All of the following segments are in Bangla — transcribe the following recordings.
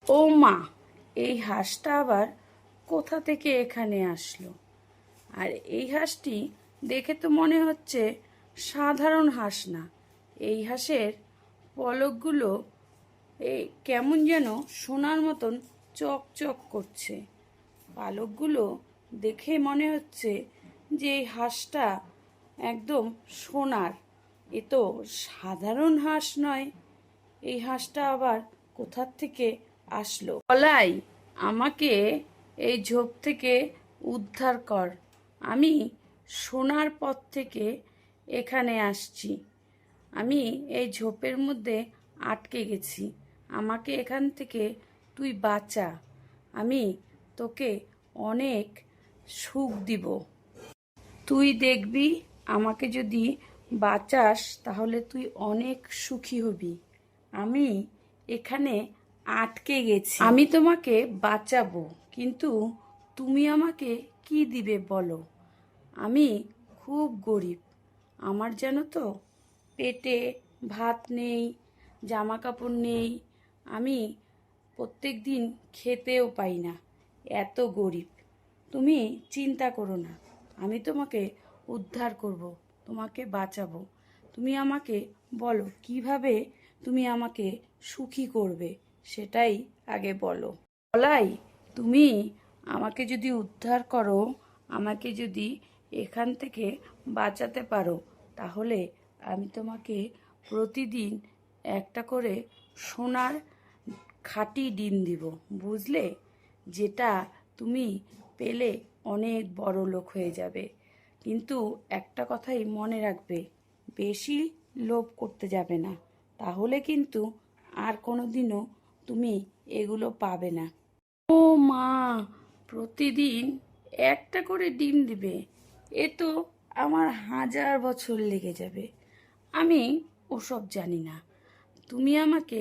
ও মা, এই হাঁসটা আবার কোথা থেকে এখানে আসলো? আর এই হাঁসটি দেখে তো মনে হচ্ছে সাধারণ হাঁস না। এই হাঁসের পলকগুলো এই কেমন যেন সোনার মতন চকচক করছে। পালকগুলো দেখে মনে হচ্ছে যে এই হাঁসটা একদম সোনার। এ তো সাধারণ হাঁস নয়। এই হাঁসটা আবার কোথার থেকে আসলো? বলাই, আমাকে এই ঝোপ থেকে উদ্ধার কর। আমি সোনার পথ থেকে এখানে আসছি। আমি এই ঝোপের মধ্যে আটকে গেছি। আমাকে এখান থেকে তুই বাঁচা। আমি তোকে অনেক সুখ দিব। তুই দেখবি, আমাকে যদি বাঁচাস তাহলে তুই অনেক সুখী হবি। আমি এখানে আটকে গেছি, আমি তোমাকে বাঁচাবো, কিন্তু তুমি আমাকে কি দিবে বলো? আমি খুব গরিব। আমার জানো তো পেটে ভাত নেই, জামা কাপড় নেই। আমি প্রত্যেক দিন খেতেও পাই না, এত গরিব। তুমি চিন্তা করো না, আমি তোমাকে উদ্ধার করব, তোমাকে বাঁচাবো। তুমি আমাকে বলো কিভাবে তুমি আমাকে সুখী করবে, সেটাই আগে বলো। বলাই, তুমি আমাকে যদি উদ্ধার করো, আমাকে যদি এখান থেকে বাঁচাতে পারো, তাহলে আমি তোমাকে প্রতিদিন একটা করে সোনার খাঁটি ডিম দিব, বুঝলে? যেটা তুমি পেলে অনেক বড় লোক হয়ে যাবে। কিন্তু একটা কথাই মনে রাখবে, বেশি লোভ করতে যাবে না, তাহলে কিন্তু আর কোনোদিনও তুমি এগুলো পাবে না। ও মা, প্রতিদিন একটা করে ডিম দিবে? এ তো আমার 1000 বছর লেগে যাবে। আমি ওসব জানি না। তুমি আমাকে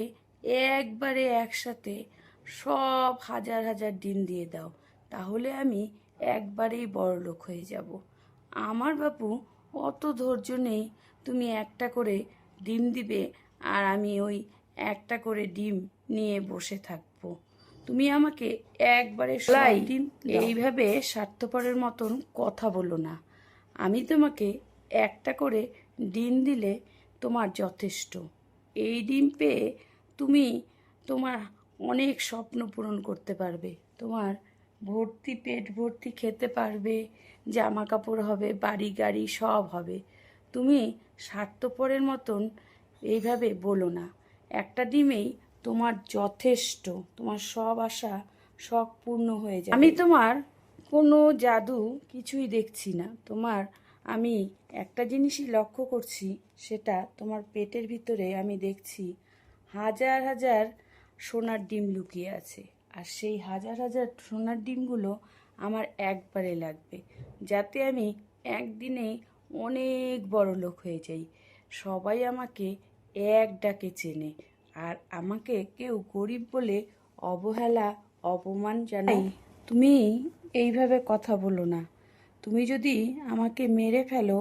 একবারে একসাথে সব হাজার হাজার ডিম দিয়ে দাও, তাহলে আমি একবারেই বড়লোক হয়ে যাব। আমার বাপু অত ধৈর্য নেই। তুমি একটা করে ডিম দিবে আর আমি ওই একটা করে ডিম নিয়ে বসে থাকবো। তুমি আমাকে একবারে সব ডিম দাও। এইভাবে স্বার্থপরের মতন কথা বলো না। আমি তোমাকে একটা করে ডিম দিলে তোমার যথেষ্ট। এই ডিম পেয়ে তুমি তোমার অনেক স্বপ্ন পূরণ করতে পারবে। তোমার ভর্তি পেট ভর্তি খেতে পারবে, জামা কাপড় হবে, বাড়ি গাড়ি সব হবে। তুমি স্বার্থপরের মতন এইভাবে বলো না। একটা ডিমেই তোমার যথেষ্ট, তোমার সব আশা সব পূর্ণ হয়ে যাবে। আমি তোমার কোনো জাদু কিছুই দেখছি না। আমি একটা জিনিসই লক্ষ্য করছি, সেটা তোমার পেটের ভিতরে আমি দেখছি হাজার হাজার সোনার ডিম লুকিয়ে আছে। আর সেই হাজার হাজার সোনার ডিমগুলো আমার একবারে লাগবে, যাতে আমি একদিনে অনেক বড় লোক হয়ে যাই। সবাই আমাকে এক ডাকে চেনে, আর আমাকে কেউ গরিব বলে অবহেলা অপমান জানাই। তুমি এইভাবে কথা বলো না। তুমি যদি আমাকে মেরে ফেলো,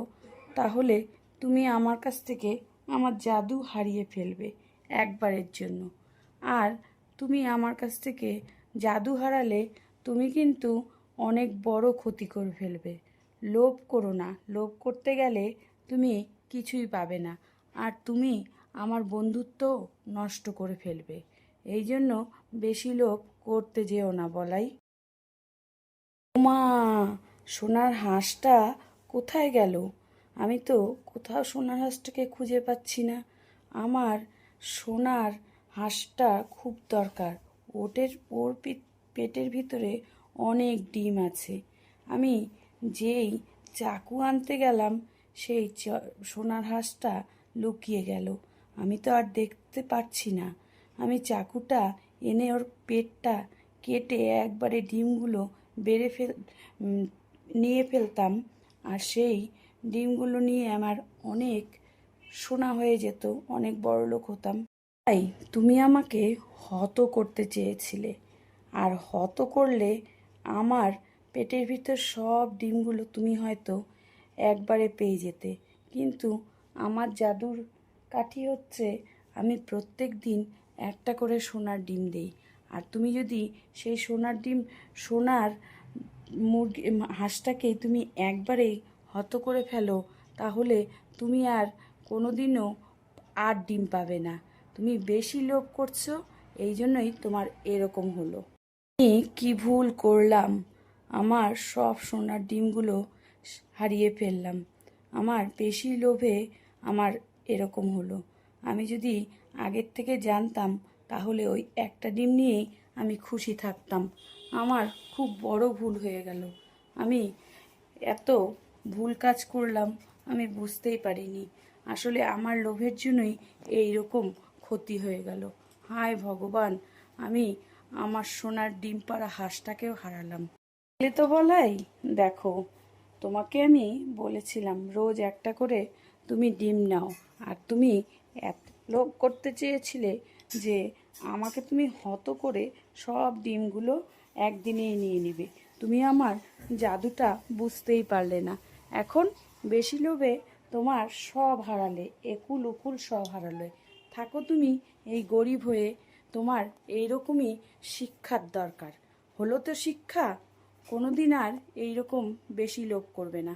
তাহলে তুমি আমার কাছ থেকে আমার জাদু হারিয়ে ফেলবে একবারের জন্য। আর তুমি আমার কাছ থেকে জাদু হারালে তুমি কিন্তু অনেক বড় ক্ষতি করে ফেলবে। লোভ করো না, লোভ করতে গেলে তুমি কিছুই পাবে না, আর তুমি আমার বন্ধুত্ব নষ্ট করে ফেলবে। এই জন্য বেশি লোভ করতে যেও না বলাই। মা, সোনার হাঁসটা কোথায় গেল? আমি তো কোথাও সোনার হাঁসটাকে খুঁজে পাচ্ছি না। আমার সোনার হাঁসটা খুব দরকার। ওর পেটের ভিতরে অনেক ডিম আছে। আমি যেই চাকু আনতে গেলাম, সেই সোনার হাঁসটা লুকিয়ে গেল। আমি তো আর দেখতে পাচ্ছি না। আমি চাকুটা এনে ওর পেটটা কেটে একবারে ডিমগুলো নিয়ে ফেলতাম, আর সেই ডিমগুলো নিয়ে আমার অনেক সোনা হয়ে যেত, অনেক বড় লোক হতাম। তাই তুমি আমাকে হত করতে চেয়েছিলে, আর হত করলে আমার পেটের ভিতর সব ডিমগুলো তুমি হয়তো একবারে পেয়ে যেতে। কিন্তু আমার জাদুর কাঠি হচ্ছে, আমি প্রত্যেক দিন একটা করে সোনার ডিম দিই, আর তুমি যদি সেই সোনার ডিম, সোনার মুরগি হাঁসটাকেই তুমি একবারেই হত করে ফেলো, তাহলে তুমি আর কোনোদিনও আর ডিম পাবে না। তুমি বেশি লোভ করছো, এই জন্যই তোমার এরকম হলো। আমি কি ভুল করলাম? আমার সব সোনার ডিমগুলো হারিয়ে ফেললাম। আমার বেশি লোভে আমার এরকম হলো। আমি যদি আগের থেকে জানতাম, তাহলে ওই একটা ডিম নিয়েই আমি খুশি থাকতাম। আমার খুব বড় ভুল হয়ে গেল। আমি এত ভুল কাজ করলাম, আমি বুঝতেই পারিনি। আসলে আমার লোভের জন্যই এই রকম ক্ষতি হয়ে গেল। হায় ভগবান, আমি আমার সোনার ডিম পাড়া হাঁসটাকেও হারালাম। এ তো বলাই, দেখো, তোমাকে আমি বলেছিলাম রোজ একটা করে তুমি ডিম নাও, আর তুমি এত লোভ করতে চেয়েছিলে যে আমাকে তুমি হত করে সব ডিমগুলো একদিনেই নিয়ে নিবে। তুমি আমার জাদুটা বুঝতেই পারলে না। এখন বেশি লোভে তোমার সব হারালে, একুল উকুল সব হারালে। থাকো তুমি এই গরিব হয়ে, তোমার এইরকমই শিক্ষার দরকার। হলো তো শিক্ষা, কোনোদিন আর এইরকম বেশি লোভ করবে না।